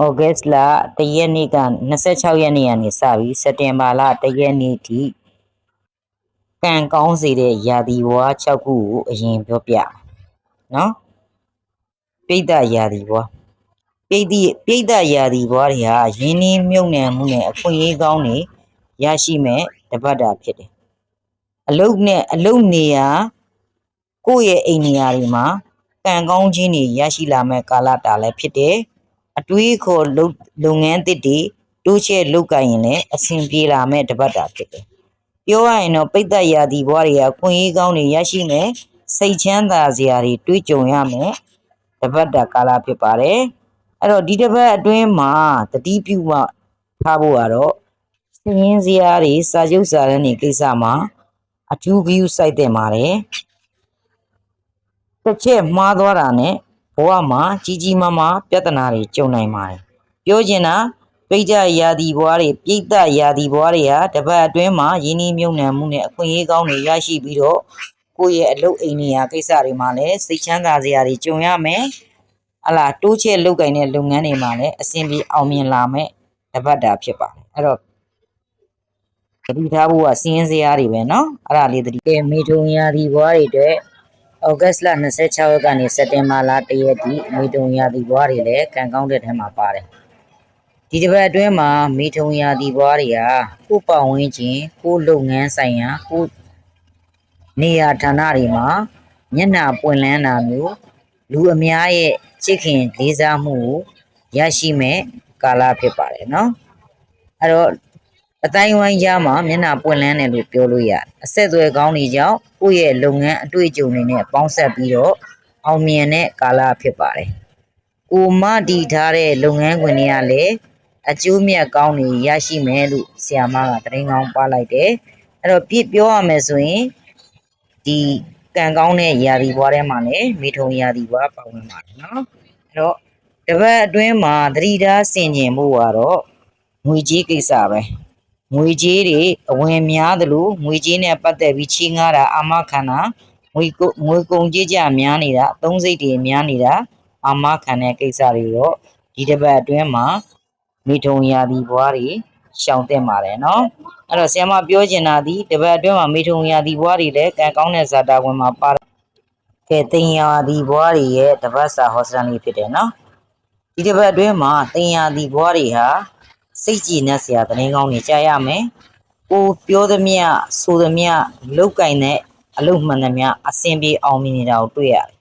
ဩဂတ်စ်လတရက်နေ့က26ရက်နေ့ကနေစပြီးစက်တင်ဘာလ1ရက်နေ့ထိကံကောင်းစေတဲ့ရာသီဘွား6ခုကိုအရင်ပြောပြနော်ပိဋကရာသီဘွားပိဋကရာသီဘွားတွေဟာရင်းနှီးမြုပ်နှံမှုနဲ့အခွင့်အရေးကောင်းတွေရရှိမဲ့တပတ်တာဖြစ်တယ်အလုတ်နေရာကိုယ့်ရဲ့အိမ်နေရာတွေမှာကံကောင်းခြင်းတွေရရှိလာမဲ့ကာလတာလည်းဖြစ်တယ်အတွေးခေါ်လုပ်ငန်းသစ်တွေတိုးချဲ့လုပ်ကိုင်ရင်လည်းအဆင်ပြေလာမဲ့တပတ်တာဖြစ်တယ်ပြောရရင်တော့ပိဋကရာသီဘွားတွေကအခွင့်အရေးကောင်းတွေရရှိမယ်စိတ်ချမ်းသာစရာတွေတွေးကြုံရမယ်တပတ်တာကာလဖြစ်ပါတယ်အဲ့တော့ဒီတပတ်အတွင်းမှာတတိပြုမှထားဖို့ကတော့စည်ရင်းစရာတွေစာချုပ်စာတမ်းတွေကိစ္စမှာအထူးဂရုစိုက်တဲ့ပါတယ်တစ်ချက်မှားသွားတာနဲ့ဘဝမှာကြီးကြီးမားမားပြဿနာတွေကြုံနိုင်ပါတယ်ပြောချင်တာပိဋကရာသီဘွားတွေပိဋကရာသီဘွားတွေဟာတပတ်အတွင်းမှာရင်းနှီးမြုပ်နှံမှုနဲ့အခွင့်အရေးကောင်းတွေရရှိပြီးတော့ကိုယ့်ရဲ့အလုပ်အိမ်နေရာကိစ္စတွေမှာလည်းစိတ်ချမ်းသာစရာတွေကြုံရမယ်တိုးချဲ့လုပ်ကိုင်တဲ့လုပ်ငန်းတွေမှာလည်းအဆင်ပြေအောင်မြင်လာမဲ့တပတ်တာဖြစ်ပါတယ်အဲ့တော့သတိထားဖို့ကစီးရင်စရာတွေပဲเนาะအဲ့ဒါလေးသတိမေထုံရာသီဘွားတွေအတွက်ဩဂတ်စ်လ26ရက်ကနေစက်တင်ဘာလ1ရက်ထိမေထုံရာသီဘွားတွေလည်းကံကောင်းတဲ့ထဲမှာပါတယ်ဒီတစ်ပတ်အတွင်းမှာမေထုံရာသီဘွားတွေဟာကိုယ်ပတ်ဝန်းကျင်ကိုယ်လုပ်ငန်းဆိုင်ရာကိုနေရာဌာနတွေမှာမျက်နှာပွင့်လန်းတာမျိုးလူအများရဲ့ချစ်ခင်လေးစားမှုကိုရရှိမဲ့ကာလဖြစ်ပါတယ်เนาะအဲ့တော့အတိုင်းဝိုင်းကြားမှာမျက်နှာပွင့်လန်းတယ်လို့ပြောလို့ရတယ်အဆက်အသွယ်ကောင်းတွေကြောင့်ကိုယ့်ရဲ့လုပ်ငန်းအတွေ့အကြုံတွေနဲ့ပေါင်းဆက်ပြီးတော့အောင်မြင်တဲ့ကာလဖြစ်ပါတယ်ကိုမတည်ထားတဲ့လုပ်ငန်းခွင်တွေကလည်းအကျိုးမြတ်ကောင်းတွေရရှိမယ်လို့ဆရာမကသတင်းကောင်းပါလိုက်တယ်အဲ့တော့ပြောရမယ်ဆိုရင်ဒီကံကောင်းတဲ့ရာသီဘွားထဲမှာလည်းမေထုံရာသီဘွားပါဝင်ပါတယ်เนาะအဲ့တော့တပတ်အတွင်းမှာသတိထားဆင်ခြင်ဖို့ကတော့ငွေကြေးကိစ္စပဲငွေကြေးတွေအဝင်များသလိုငွေကြေးနဲ့ပတ်သက်ပြီးချီးငှားတာအာမခံတာငွေကုန်ကြေးကြများနေတာအသုံးစိတ်တွေများနေတာအာမခံတဲ့ကိစ္စတွေတော့ဒီတစ်ပတ်အတွင်းမှာမိထုံရာသီဘွားတွေရှောင်တင်ပါတယ်เนาะအဲ့တော့ဆရာမပြောချင်တာဒီတစ်ပတ်အတွင်းမှာမိထုံရာသီဘွားတွေလည်းကံကောင်းတဲ့ဇာတာဝင်မှာပါတဲ့တင်ရာသီဘွားတွေရဲ့တပတ်စာဟောစတန်လေးဖြစ်တယ်เนาะဒီတစ်ပတ်အတွင်းမှာတင်ရာသီဘွားတွေဟာစိတ်ကြည်နက်စရာသတင်းကောင်းတွေကြားရမယ်ကိုပြောသမျှဆိုသမျှလောက်ကင်တဲ့အလုပ်မှန်သမျှအဆင်ပြေအောင်မြင်နေတာကိုတွေ့ရတယ်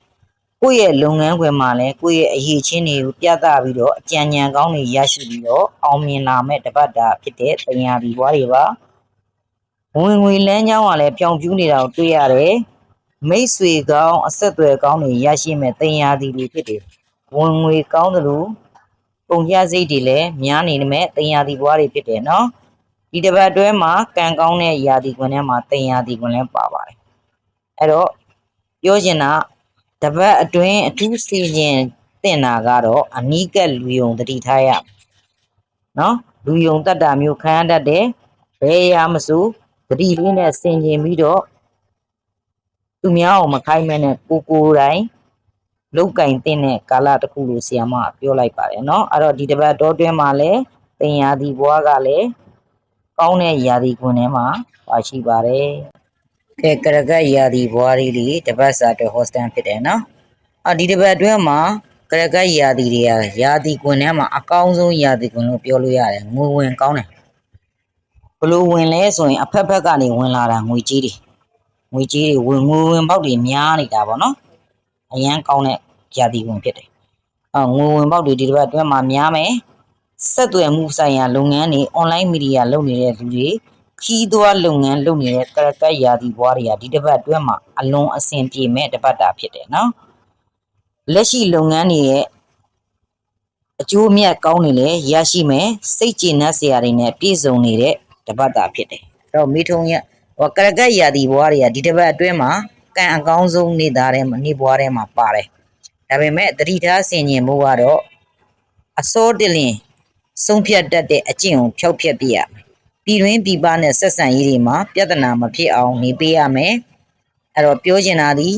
ကိုယ့်ရဲ့လုပ်ငန်းခွင်မှာလည်းကိုယ့်ရဲ့အရေးချင်းတွေကိုပြသပြီးတော့အကြံဉာဏ်ကောင်းတွေရရှိပြီးတော့အောင်မြင်လာမဲ့တပတ်တာဖြစ်တဲ့တင်ရာသီဘွားတွေပါဝင်ငွေလမ်းကြောင်းကလည်းပြောင်းပြူးနေတာကိုတွေ့ရတယ်မိတ်ဆွေကောင်းအဆက်အသွယ်ကောင်းတွေရရှိမဲ့တင်ရာသီတွေဖြစ်တယ်ဝင်ငွေကောင်းသလိုပုံကြစိတ်တွေလည်းများနေမဲ့တင်ရာသီဘွားတွေဖြစ်တယ်နော်ဒီတစ်ပတ်အတွင်းမှာကံကောင်းတဲ့ရာသီခွင်ထဲမှာတင်ရာသီခွင်လည်းပါပါတယ်အဲ့တော့ပြောချင်တာတပတ်အတွင်းအထူးစီရင်တင်တာကတော့အနီးကပ်လူယုံတတိထားရနော်လူယုံတတ်တာမျိုးခံရတတ်တယ်ဘယ်ရာမဆိုတတိလေးနဲ့ဆင်ခြင်ပြီးတော့သူများအောင်မခိုင်းမဲနဲ့ကိုယ်တိုင်လုတ်ကင်တဲ့ကာလတစ်ခုလို့ဆီယမပြောလိုက်ပါတယ်เนาะအဲ့တော့ဒီတစ်ပတ်တော်တွင်းမှာလည်းတင်ရာသီဘွားကလည်းကောင်းတဲ့ရာသီခွင်ထဲမှာပါရှိပါတယ်ကဲကရကတ်ရာသီဘွားလေးတွေတပတ်စာအတွက်ဟောစတန်ဖြစ်တယ်เนาะဒီတစ်ပတ်အတွင်းမှာကရကတ်ရာသီတွေရာသီခွင်ထဲမှာအကောင်းဆုံးရာသီခွင်လို့ပြောလို့ရတယ်ငွေဝင်ကောင်းတယ်ဘလို့ဝင်လဲဆိုရင်အဖက်ဖက်ကနေဝင်လာတာငွေကြီးတွေဝင်ငွေဝင်ပေါက်တွေများနေတာပေါ့နော်အရန်ကောင်းတဲ့ရာသီဝင်ဖြစ်တယ်ငွေဝင်ပေါက်တွေဒီတစ်ပတ်အတွင်းမှာများမယ်ဆက်သွယ်မှုဆိုင်ရာလုပ်ငန်းတွေ online media လုပ်နေတဲ့လူတွေခီးသွွားလုပ်ငန်းလုပ်နေတဲ့ကရကတ်ရာသီဘွားတွေကဒီတစ်ပတ်အတွင်းမှာအလွန်အဆင်ပြေမဲ့တစ်ပတ်တာဖြစ်တယ်နော်လက်ရှိလုပ်ငန်းတွေရဲ့အကျိုးအမြတ်ကောင်းတွေလည်းရရှိမယ်စိတ်ကျေနပ်စရာတွေနဲ့ပြည့်စုံနေတဲ့တစ်ပတ်တာဖြစ်တယ်အဲ့တော့မိထုံရကရကတ်ရာသီဘွားတွေကဒီတစ်ပတ်အတွင်းမှာကံအကောင်းဆုံးနေသားတဲ့နေဘွားထဲမှာပါတယ်ဒါပေမဲ့သတိထားဆင်ခြင်မှုကတော့အစောတလင်ဆုံးဖြတ်တတ်တဲ့အကျင့်ကိုဖျောက်ဖျက်ပြရမယ်ပြည်တွင်းပြည်ပနဲ့ဆက်ဆံရေးတွေမှာပြဿနာမဖြစ်အောင်နေပေးရမယ်အဲ့တော့ပြောချင်တာဒီ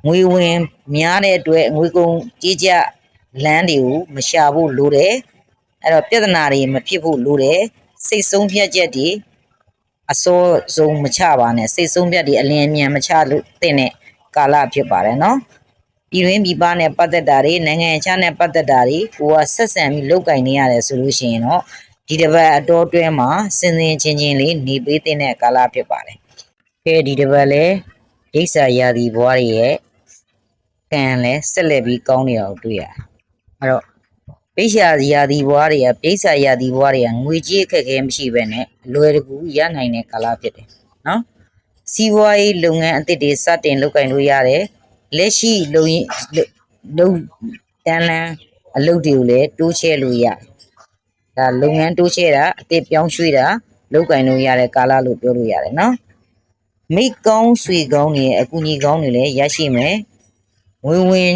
ငွေဝင်များတဲ့အတွက်ငွေကုန်ကြေးကျလမ်းတွေကိုမရှာဖို့လိုတယ် အဲ့တော့ပြဿနာတွေမဖြစ်ဖို့လိုတယ်စိတ်ဆုံးဖြတ်ချက်တွေအစိုးဆုံးမချပါနဲ့စိတ်ဆုံးဖြတ်တွေအလင်းအမြန်မချလို့တဲ့ကာလဖြစ်ပါတယ်နော်ပြည်တွင်းပြည်ပနဲ့ပတ်သက်တာတွေနိုင်ငံခြားနဲ့ပတ်သက်တာတွေကိုကဆက်ဆံပြီးလောက်ကင်နေရတယ်ဆိုလို့ရှိရင်တော့ဒီတစ်ပတ်အတော်တွဲမှာစင်စင်ချင်းချင်းလေးနေပေးတဲ့ကာလဖြစ်ပါတယ်။ခဲဒီတစ်ပတ်လဲဒိဋ္ဌာရာသီဘွားတွေရဲ့ကံလဲဆက်လက်ပြီးကောင်းနေတာကိုတွေ့ရတယ်။အဲ့တော့ပိဿာရာသီဘွားတွေကပိဿာရာသီဘွားတွေကငွေကြေးအခက်အခဲမရှိဘဲနဲ့လွယ်တကူရနိုင်တဲ့ကာလဖြစ်တယ်နော်။စီးပွားရေးလုပ်ငန်းအသစ်တွေစတင်လုပ်ကိုင်လို့ရတယ်။လက်ရှိလုံတန်းလန်းအလုပ်တွေကိုလည်းတိုးချဲ့လို့ရတယ်။ဒါလုပ်ငန်းတိုးချဲ့တာအသစ်ပြောင်းရွှေ့တာလုပ်ကိုင်လို့ရတဲ့ကာလလို့ပြောလို့ရတယ်နော်။မိကောင်းဆွေကောင်းတွေအကူကြီးကောင်းတွေလည်းရရှိမယ်။ငွေဝင်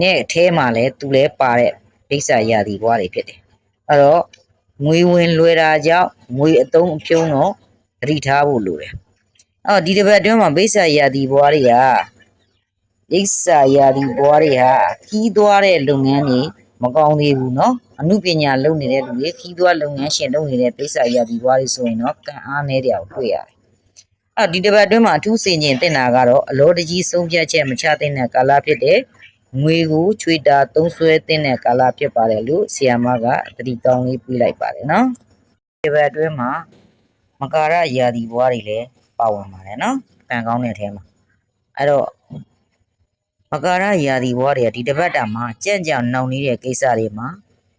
နဲ့အထဲမှာလည်းသူလည်းပါတဲ့ဒိဋ္ဌာရာသီဘွားတွေဖြစ်တယ်။အဲ့တော့ငွေဝင်လွယ်တာကြောင့်ငွေအသုံးအဖြုံးတော့သတိထားဖို့လိုတယ်။အော်ဒီတစ်ပတ်အတွင်းမှာဒိဋ္ဌာရာသီဘွားတွေကဒိဋ္ဌာရာသီဘွားတွေဟာခီးသွားတဲ့လုပ်ငန်းတွေမကောင်းသေးဘူးเนาะအမှုပညာလုပ်နေတဲ့လူတွေခီးသွားလုပ်ငန်းရှင်လုပ်နေတဲ့ဒိဋ္ဌာရာသီဘွားတွေဆိုရင်တော့ကံအားနည်းတဲ့အောင်တွေ့ရတယ်။အော်ဒီတစ်ပတ်အတွင်းမှာအထူးစင်ကျင်တင်တာကတော့အလောတကြီးဆုံးဖြတ်ချက်မချသင့်တဲ့ကာလဖြစ်တဲ့ငွေကိုချွေတာသုံးဆွဲတဲ့ကာလဖြစ်ပါတယ်လို့ဆီယာမကသတိကောင်းလေးပြလိုက်ပါတယ်နော်ဒီဘက်အတွင်းမှာမကာရရာသီဘွားတွေလည်းပါဝင်ပါတယ်နော်ကံကောင်းတဲ့အထဲမှာအဲ့တော့မကာရရာသီဘွားတွေကဒီတစ်ပတ်တာမှာကြံ့ကြောင်နှောင်နေတဲ့ကိစ္စတွေမှာ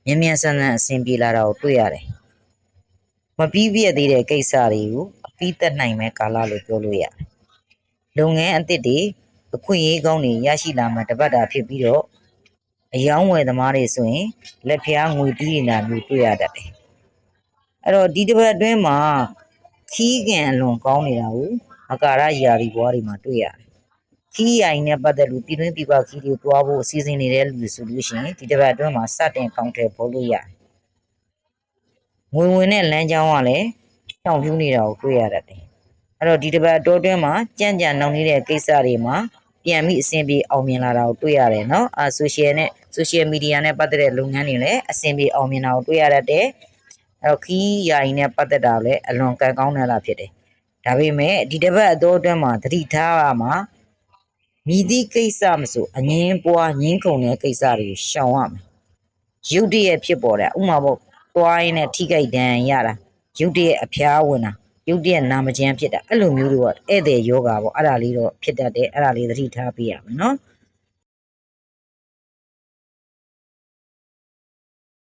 မြန်မြန်ဆန်ဆန်အဆင်ပြေလာတာကိုတွေ့ရတယ်မပြီးပြည့်သေးတဲ့ကိစ္စတွေကိုအပြီးသက်နိုင်မဲ့ကာလလို့ပြောလို့ရတယ်လုပ်ငန်းအသစ်တွေအခွင့်အရေးကောင်းတွေရရှိလာမှတပတ်တာဖြစ်ပြီးတော့အယောင်းဝယ်သမားတွေဆိုရင်လက်ဖျားငွေတီးနေတာမျိုးတွေ့ရတတ်တယ်။အဲ့တော့ဒီတစ်ပတ်အတွင်းမှာခီးကန်အလွန်ကောင်းနေတာကိုအကာရယာရီဘွားတွေမှာတွေ့ရတယ်။ခီးရိုင်နဲ့ပတ်သက်လို့ပြည်တွင်းပြည်ပခီးတွေတွားဖို့အစီအစဉ်နေတဲ့လူဆိုလို့ရှိရင်ဒီတစ်ပတ်အတွင်းမှာစတင်ကောင်းထည့်ဖို့လို့ရတယ်။ငွေဝင်တဲ့လမ်းကြောင်းကလည်းဖြောင့်ဖြူးနေတာကိုတွေ့ရတတ်တယ်။အဲ့တော့ဒီတစ်ပတ်အတွင်းမှာကြံ့ကြံ့နှောင်နေတဲ့ကိစ္စတွေမှာပြန်ပြီးအဆင်ပြေအောင်မြင်လာတာကိုတွေ့ရတယ်နော်ဆိုရှယ်မီဒီယာနဲ့ပတ်သက်တဲ့လုပ်ငန်းတွေလည်းအဆင်ပြေအောင်မြင်တာကိုတွေ့ရတတ်တယ်အဲ့တော့ခီးယာယီနဲ့ပတ်သက်တာလည်းအလွန်ကံကောင်းတဲ့လားဖြစ်တယ်ဒါပေမဲ့ဒီတစ်ပတ်အတော်အတွင်းမှာသတိထားရမှာမြည်သည့်ကိစ္စမဆိုအငင်းပွားငင်းခုန်တဲ့ကိစ္စတွေရှောင်ရမယ်ရုတ်တရက်ဖြစ်ပေါ်တယ်ဥမာပေါ့တွိုင်းနဲ့ထိခိုက်ဒဏ်ရတာရုတ်တရက်အဖျားဝင်တာရုတ်တရက်နာမကျန်းဖြစ်တာအဲ့လိုမျိုးတွေကဧည့်သည်ယောဂါပေါ့အဲ့ဒါလေးတော့ဖြစ်တတ်တယ်အဲ့ဒါလေးသတိထားပေးရမယ်နော်